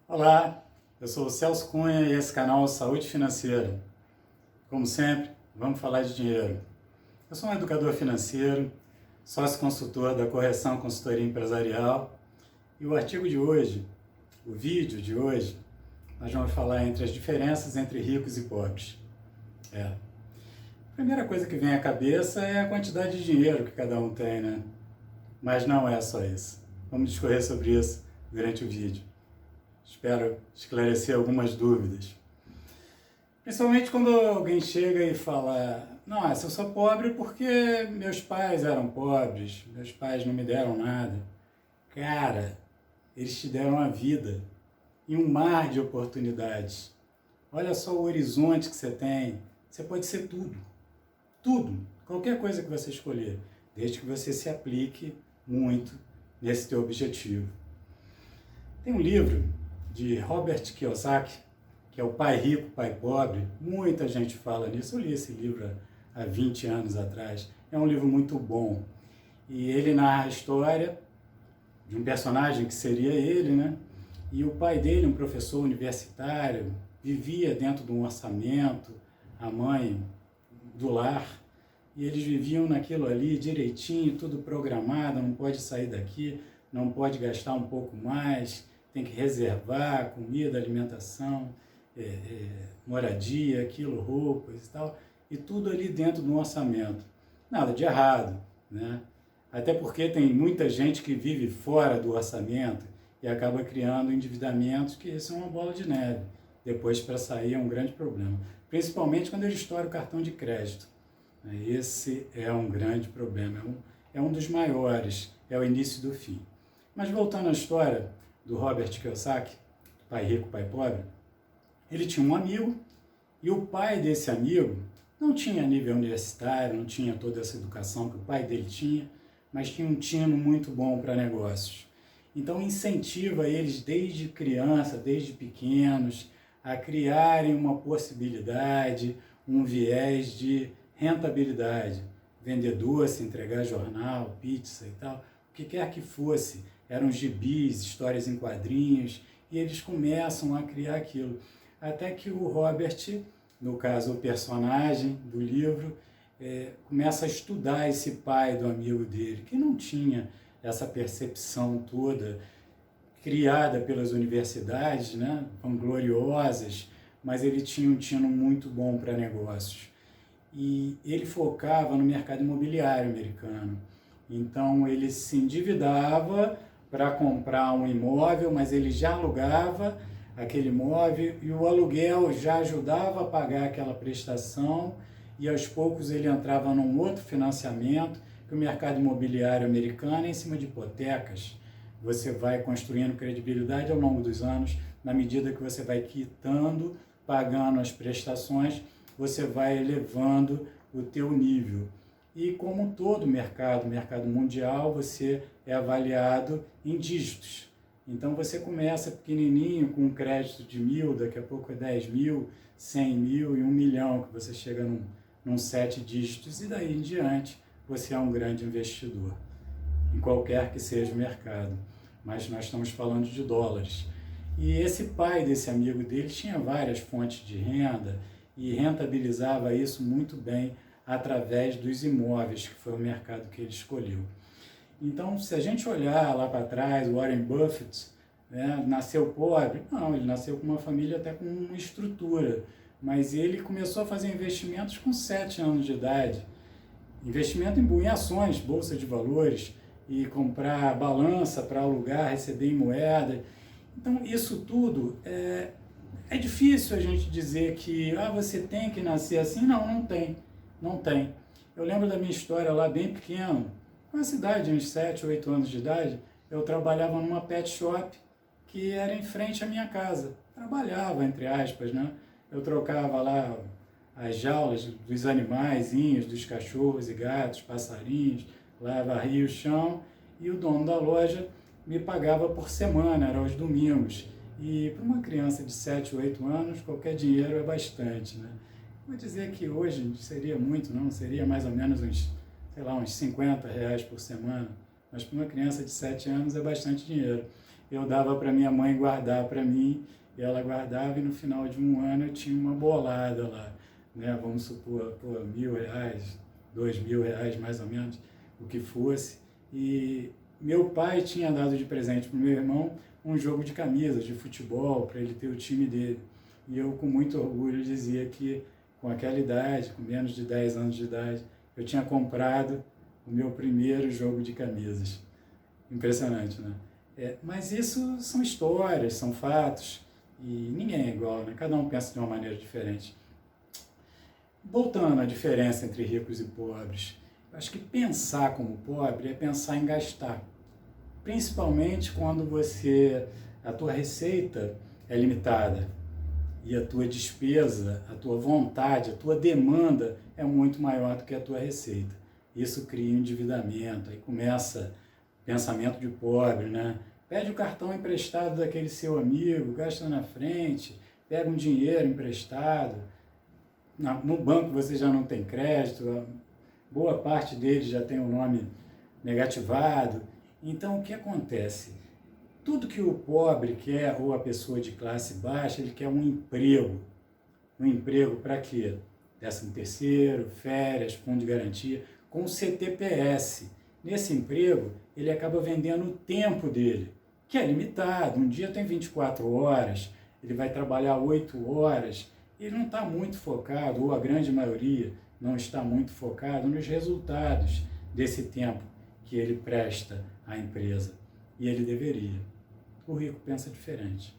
Olá, eu sou o Celso Cunha e esse canal é Saúde Financeira. Como sempre, vamos falar de dinheiro. Eu sou um educador financeiro, sócio consultor da Correção Consultoria Empresarial e o artigo de hoje, o vídeo de hoje, nós vamos falar entre as diferenças entre ricos e pobres. A primeira coisa que vem à cabeça é a quantidade de dinheiro que cada um tem, né? Mas não é só isso. Vamos discorrer sobre isso durante o vídeo. Espero esclarecer algumas dúvidas. Principalmente quando alguém chega e fala: nossa, eu sou pobre porque meus pais eram pobres, meus pais não me deram nada. Cara, eles te deram a vida e um mar de oportunidades. Olha só o horizonte que você tem. Você pode ser tudo. Tudo. Qualquer coisa que você escolher. Desde que você se aplique muito nesse teu objetivo. Tem um livro de Robert Kiyosaki, que é o Pai Rico, Pai Pobre. Muita gente fala nisso. Eu li esse livro há 20 anos atrás. É um livro muito bom. E ele narra a história de um personagem que seria ele, né? E o pai dele, um professor universitário, vivia dentro de um orçamento, a mãe do lar, e eles viviam naquilo ali direitinho, tudo programado, não pode sair daqui, não pode gastar um pouco mais, tem que reservar comida, alimentação, moradia, aquilo, roupas e tal, e tudo ali dentro de um orçamento. Nada de errado, né? Até porque tem muita gente que vive fora do orçamento e acaba criando endividamentos, que isso é uma bola de neve. Depois, para sair, é um grande problema. Principalmente quando ele estoura o cartão de crédito. Esse é um grande problema, é um dos maiores, é o início do fim. Mas voltando à história do Robert Kiyosaki, Pai Rico, Pai Pobre, ele tinha um amigo e o pai desse amigo não tinha nível universitário, não tinha toda essa educação que o pai dele tinha, mas tinha um tino muito bom para negócios. Então incentiva eles desde criança, desde pequenos, a criarem uma possibilidade, um viés de rentabilidade. Vender doce, entregar jornal, pizza e tal, o que quer que fosse. Eram gibis, histórias em quadrinhos, e eles começam a criar aquilo. Até que o Robert, no caso o personagem do livro, começa a estudar esse pai do amigo dele, que não tinha essa percepção toda criada pelas universidades, né, gloriosas, mas ele tinha um tino muito bom para negócios. E ele focava no mercado imobiliário americano. Então ele se endividava para comprar um imóvel, mas ele já alugava aquele imóvel e o aluguel já ajudava a pagar aquela prestação, e aos poucos ele entrava num outro financiamento, que o mercado imobiliário americano é em cima de hipotecas. Você vai construindo credibilidade ao longo dos anos, na medida que você vai quitando, pagando as prestações, você vai elevando o teu nível. E como todo mercado mundial, você é avaliado em dígitos. Então você começa pequenininho com um crédito de 1.000, daqui a pouco é 10 mil, 100 mil e 1 milhão, que você chega num 7 dígitos, e daí em diante você é um grande investidor, em qualquer que seja o mercado. Mas nós estamos falando de dólares. E esse pai desse amigo dele tinha várias fontes de renda e rentabilizava isso muito bem através dos imóveis, que foi o mercado que ele escolheu. Então, se a gente olhar lá para trás, Warren Buffett, né, nasceu pobre? Não, ele nasceu com uma família até com uma estrutura, mas ele começou a fazer investimentos com 7 anos de idade. Investimento em ações, bolsa de valores, e comprar balança para alugar, receber em moeda. Então, isso tudo é difícil a gente dizer que você tem que nascer assim. Não, não tem. Não tem. Eu lembro da minha história lá bem pequeno, na cidade, uns 7, 8 anos de idade, eu trabalhava numa pet shop que era em frente à minha casa. Trabalhava, entre aspas, né? Eu trocava lá as jaulas dos animaizinhos, dos cachorros e gatos, passarinhos, lá varria o chão, e o dono da loja me pagava por semana, era aos domingos. E para uma criança de 7, 8 anos, qualquer dinheiro é bastante, né? Vou dizer que hoje seria muito, não, seria mais ou menos uns 50 reais por semana, mas para uma criança de 7 anos é bastante dinheiro. eu dava para minha mãe guardar para mim, e ela guardava, e no final de um ano eu tinha uma bolada lá, né? Vamos supor, pô, R$ 1.000, R$ 2.000 mais ou menos, o que fosse. E meu pai tinha dado de presente para o meu irmão um jogo de camisas, de futebol, para ele ter o time dele. E eu, com muito orgulho, dizia que com aquela idade, com menos de 10 anos de idade, eu tinha comprado o meu primeiro jogo de camisas. Impressionante, né? Mas isso são histórias, são fatos, e ninguém é igual, né? Cada um pensa de uma maneira diferente. Voltando à diferença entre ricos e pobres, eu acho que pensar como pobre é pensar em gastar. Principalmente quando a tua receita é limitada e a tua despesa, a tua vontade, a tua demanda é muito maior do que a tua receita. Isso cria um endividamento, aí começa pensamento de pobre, né? Pede o cartão emprestado daquele seu amigo, gasta na frente, pega um dinheiro emprestado. No banco você já não tem crédito, boa parte deles já tem o nome negativado. Então, o que acontece? Tudo que o pobre quer, ou a pessoa de classe baixa, ele quer um emprego. Um emprego para quê? 13º, férias, fundo de garantia, com CTPS. Nesse emprego, ele acaba vendendo o tempo dele, que é limitado. Um dia tem 24 horas, ele vai trabalhar 8 horas, ele não está muito focado, ou a grande maioria não está muito focado nos resultados desse tempo que ele presta à empresa. E ele deveria. O rico pensa diferente.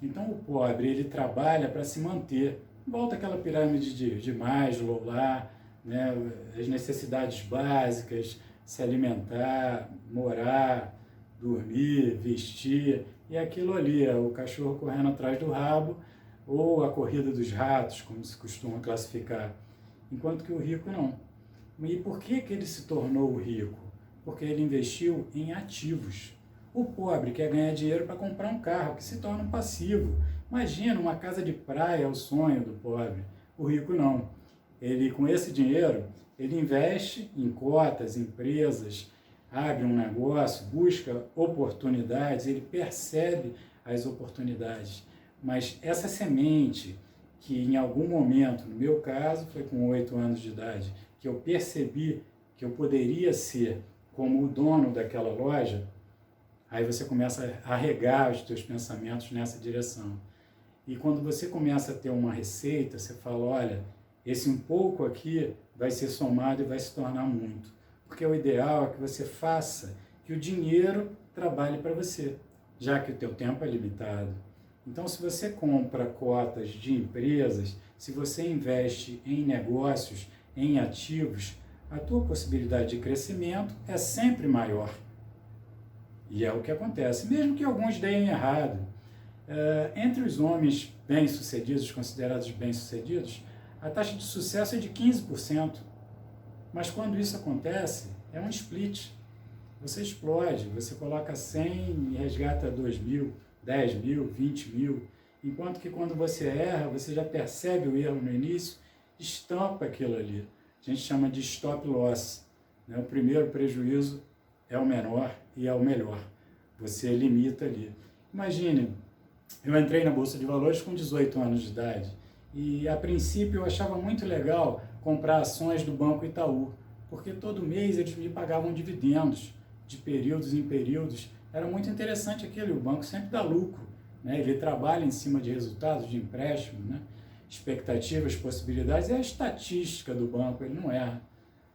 Então o pobre, ele trabalha para se manter. Volta aquela pirâmide de Maslow lá, né? As necessidades básicas, se alimentar, morar, dormir, vestir, e aquilo ali, é o cachorro correndo atrás do rabo, ou a corrida dos ratos, como se costuma classificar, enquanto que o rico não. E por que ele se tornou rico? Porque ele investiu em ativos. O pobre quer ganhar dinheiro para comprar um carro, que se torna um passivo. Imagina, uma casa de praia é o sonho do pobre. O rico não. Ele, com esse dinheiro, ele investe em cotas, empresas, abre um negócio, busca oportunidades, ele percebe as oportunidades. Mas essa semente, que em algum momento, no meu caso, foi com 8 anos de idade, que eu percebi que eu poderia ser como o dono daquela loja, aí você começa a regar os teus pensamentos nessa direção. E quando você começa a ter uma receita, você fala, olha, esse um pouco aqui vai ser somado e vai se tornar muito. Porque o ideal é que você faça que o dinheiro trabalhe para você, já que o teu tempo é limitado. Então, se você compra cotas de empresas, se você investe em negócios, em ativos, a tua possibilidade de crescimento é sempre maior. E é o que acontece, mesmo que alguns deem errado. Entre os homens bem-sucedidos, considerados bem-sucedidos, a taxa de sucesso é de 15%. Mas quando isso acontece, é um split. Você explode, você coloca 100 e resgata 2.000, 10.000, 20.000. Enquanto que quando você erra, você já percebe o erro no início, estampa aquilo ali. A gente chama de stop loss. Né? O primeiro prejuízo é o menor e é o melhor. Você limita ali. Imagine, eu entrei na Bolsa de Valores com 18 anos de idade e, a princípio, eu achava muito legal comprar ações do Banco Itaú, porque todo mês eles me pagavam dividendos de períodos em períodos. Era muito interessante aquilo, e o banco sempre dá lucro, né? Ele trabalha em cima de resultados de empréstimo, né? Expectativas, possibilidades, é a estatística do banco, ele não erra.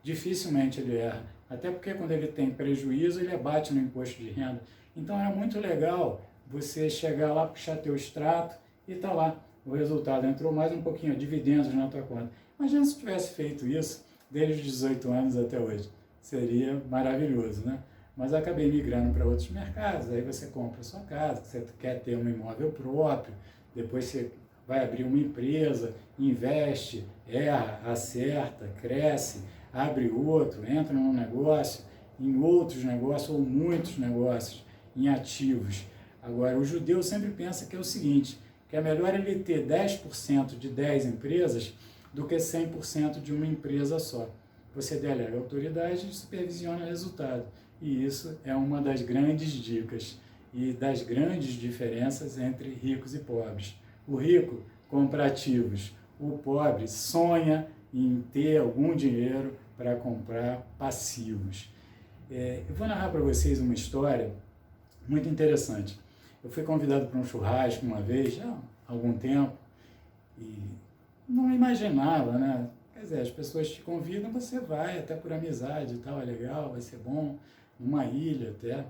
Dificilmente ele erra, até porque quando ele tem prejuízo, ele abate no imposto de renda. Então é muito legal você chegar lá, puxar teu extrato e tá lá, o resultado entrou mais um pouquinho, dividendos na tua conta. Imagina se tivesse feito isso desde os 18 anos até hoje, seria maravilhoso, né? Mas eu acabei migrando para outros mercados, aí você compra a sua casa, você quer ter um imóvel próprio, depois você vai abrir uma empresa, investe, erra, acerta, cresce, abre outro, entra num negócio, em outros negócios ou muitos negócios, em ativos. Agora, o judeu sempre pensa que é o seguinte, que é melhor ele ter 10% de 10 empresas do que 100% de uma empresa só. Você delega autoridade e supervisiona o resultado. E isso é uma das grandes dicas. e das grandes diferenças entre ricos e pobres. O rico compra ativos, o pobre sonha em ter algum dinheiro para comprar passivos. Eu vou narrar para vocês uma história muito interessante. Eu fui convidado para um churrasco uma vez, já há algum tempo, e não imaginava, né? Quer dizer, as pessoas te convidam, você vai, até por amizade e tal, é legal, vai ser bom, numa ilha até,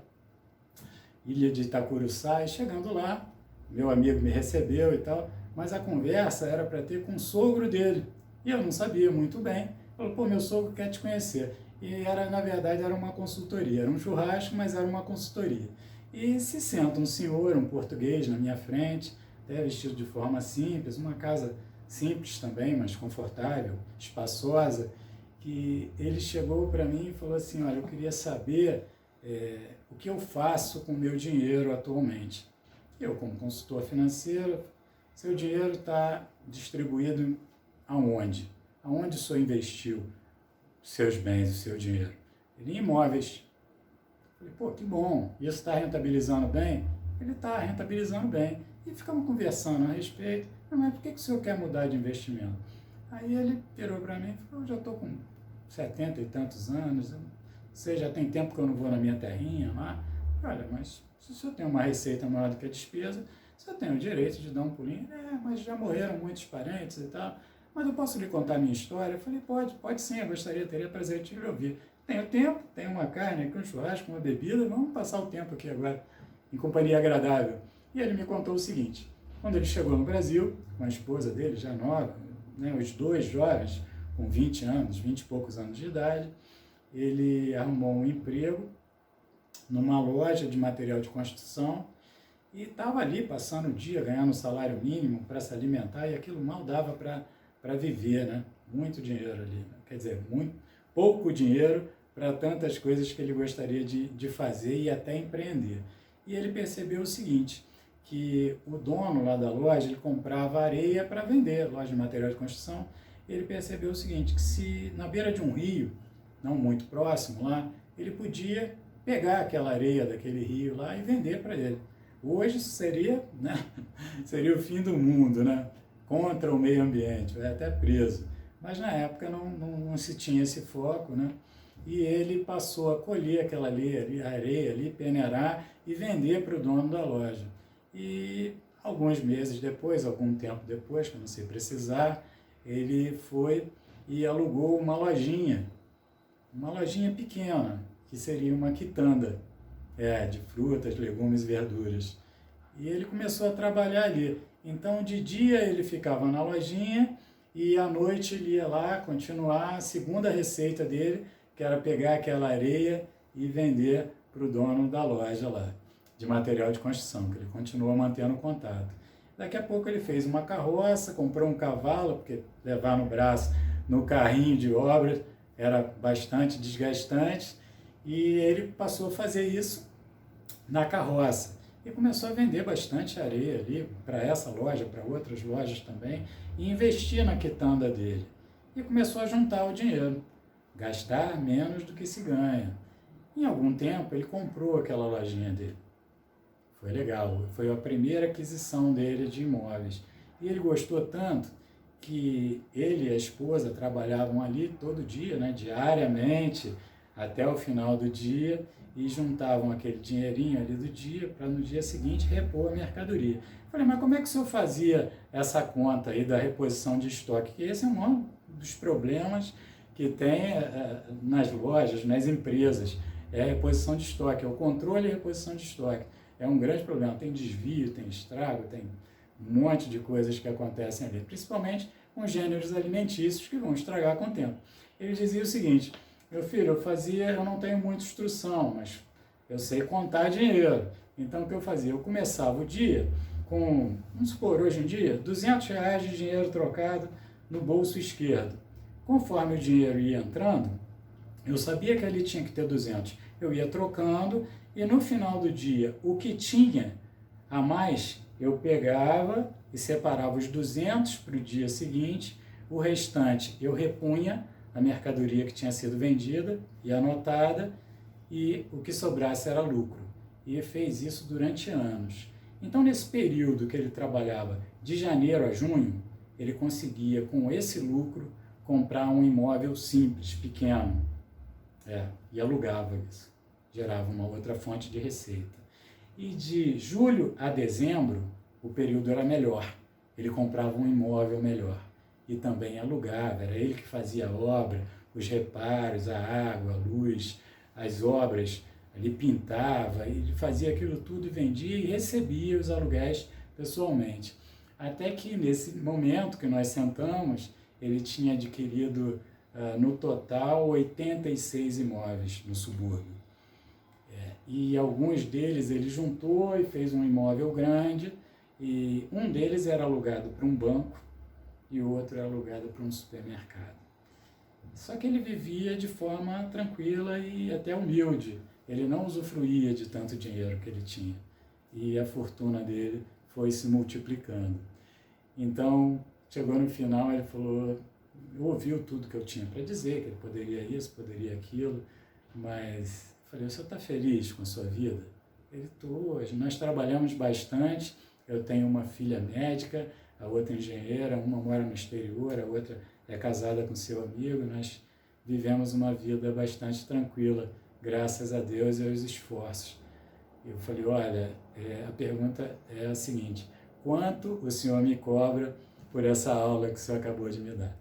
ilha de Itacuruçá, e chegando lá, meu amigo me recebeu e tal, mas a conversa era para ter com o sogro dele, e eu não sabia muito bem. Falou, pô, meu sogro quer te conhecer. E na verdade, era uma consultoria, era um churrasco, mas era uma consultoria. E se senta um senhor, um português, na minha frente, até vestido de forma simples, uma casa simples também, mas confortável, espaçosa, que ele chegou para mim e falou assim, olha, eu queria saber o que eu faço com o meu dinheiro atualmente. Eu, como consultor financeiro, seu dinheiro está distribuído aonde? Aonde o senhor investiu seus bens, o seu dinheiro? Em imóveis. Falei, pô, que bom, isso está rentabilizando bem? Ele está rentabilizando bem. E ficamos conversando a respeito, mas por que o senhor quer mudar de investimento? Aí ele virou para mim e falou, eu já estou com 70 e tantos anos, você já tem tempo que eu não vou na minha terrinha lá. Olha, mas se o senhor tem uma receita maior do que a despesa, o senhor tem o direito de dar um pulinho. Mas já morreram muitos parentes e tal. Mas eu posso lhe contar a minha história? Eu falei, pode sim, eu teria prazer de lhe ouvir. Tenho tempo, tenho uma carne aqui, um churrasco, uma bebida, vamos passar o tempo aqui agora, em companhia agradável. E ele me contou o seguinte, quando ele chegou no Brasil, com a esposa dele, já nova, né, os dois jovens, com 20 anos, 20 e poucos anos de idade, ele arrumou um emprego numa loja de material de construção e estava ali passando o dia, ganhando um salário mínimo para se alimentar, e aquilo mal dava para viver, né? Muito dinheiro ali, né? Quer dizer, pouco dinheiro para tantas coisas que ele gostaria de fazer e até empreender. E ele percebeu o seguinte, que o dono lá da loja, ele comprava areia para vender, loja de material de construção. Ele percebeu o seguinte, que se na beira de um rio, não muito próximo lá, ele podia pegar aquela areia daquele rio lá e vender para ele. Hoje isso seria, né, seria o fim do mundo, né, contra o meio ambiente, vai até preso. Mas na época não se tinha esse foco, né, e ele passou a colher aquela areia ali, peneirar e vender para o dono da loja. E alguns meses depois, algum tempo depois, que eu não sei precisar, ele foi e alugou uma lojinha pequena, que seria uma quitanda, de frutas, legumes e verduras. E ele começou a trabalhar ali. Então, de dia ele ficava na lojinha e à noite ele ia lá continuar a segunda receita dele, que era pegar aquela areia e vender para o dono da loja lá, de material de construção, que ele continuou mantendo contato. Daqui a pouco ele fez uma carroça, comprou um cavalo, porque levar no braço, no carrinho de obras, era bastante desgastante, e ele passou a fazer isso na carroça. E começou a vender bastante areia ali, para essa loja, para outras lojas também, e investir na quitanda dele. E começou a juntar o dinheiro, gastar menos do que se ganha. Em algum tempo ele comprou aquela lojinha dele. Foi legal, foi a primeira aquisição dele de imóveis. E ele gostou tanto que ele e a esposa trabalhavam ali todo dia, né, diariamente, até o final do dia, e juntavam aquele dinheirinho ali do dia para no dia seguinte repor a mercadoria. Falei, mas como é que o senhor fazia essa conta aí da reposição de estoque? Que esse é um dos problemas que tem nas lojas, nas empresas, é a reposição de estoque, é o controle e a reposição de estoque. É um grande problema, tem desvio, tem estrago, tem um monte de coisas que acontecem ali, principalmente com gêneros alimentícios que vão estragar com o tempo. Ele dizia o seguinte, meu filho, eu não tenho muita instrução, mas eu sei contar dinheiro. Então o que eu fazia? Eu começava o dia com, vamos supor, hoje em dia, R$200 de dinheiro trocado no bolso esquerdo. Conforme o dinheiro ia entrando, eu sabia que ali tinha que ter 200. Eu ia trocando e no final do dia, o que tinha a mais, eu pegava e separava os 200 para o dia seguinte, o restante eu repunha a mercadoria que tinha sido vendida e anotada, e o que sobrasse era lucro. e fez isso durante anos. Então, nesse período que ele trabalhava de janeiro a junho, ele conseguia, com esse lucro, comprar um imóvel simples, pequeno, e alugava isso. Gerava uma outra fonte de receita. E de julho a dezembro, o período era melhor. Ele comprava um imóvel melhor e também alugava. Era ele que fazia a obra, os reparos, a água, a luz, as obras. Ele pintava, ele fazia aquilo tudo e vendia e recebia os aluguéis pessoalmente. Até que nesse momento que nós sentamos, ele tinha adquirido no total 86 imóveis no subúrbio. E alguns deles ele juntou e fez um imóvel grande, e um deles era alugado para um banco e o outro era alugado para um supermercado. Só que ele vivia de forma tranquila e até humilde. Ele não usufruía de tanto dinheiro que ele tinha. E a fortuna dele foi se multiplicando. Então, chegou no final, ele falou, ouviu tudo que eu tinha para dizer, que ele poderia isso, poderia aquilo, mas eu falei, o senhor está feliz com a sua vida? Ele, estou, nós trabalhamos bastante, eu tenho uma filha médica, a outra engenheira, uma mora no exterior, a outra é casada com seu amigo, nós vivemos uma vida bastante tranquila, graças a Deus e aos esforços. Eu falei, olha, a pergunta é a seguinte, quanto o senhor me cobra por essa aula que o senhor acabou de me dar?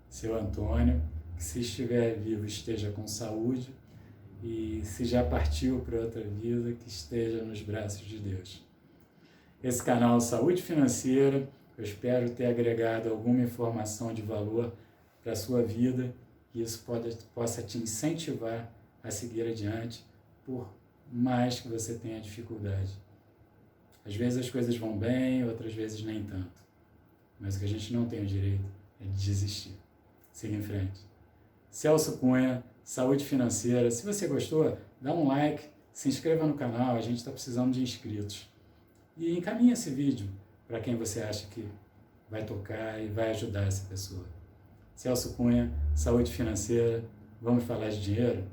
Seu Antônio, que se estiver vivo esteja com saúde e se já partiu para outra vida, que esteja nos braços de Deus. Esse canal Saúde Financeira, eu espero ter agregado alguma informação de valor para a sua vida e isso possa te incentivar a seguir adiante, por mais que você tenha dificuldade. Às vezes as coisas vão bem, outras vezes nem tanto. Mas o que a gente não tem o direito é de desistir. Siga em frente. Celso Cunha, Saúde Financeira. Se você gostou, dá um like, se inscreva no canal, a gente está precisando de inscritos. E encaminhe esse vídeo para quem você acha que vai tocar e vai ajudar essa pessoa. Celso Cunha, Saúde Financeira. Vamos falar de dinheiro?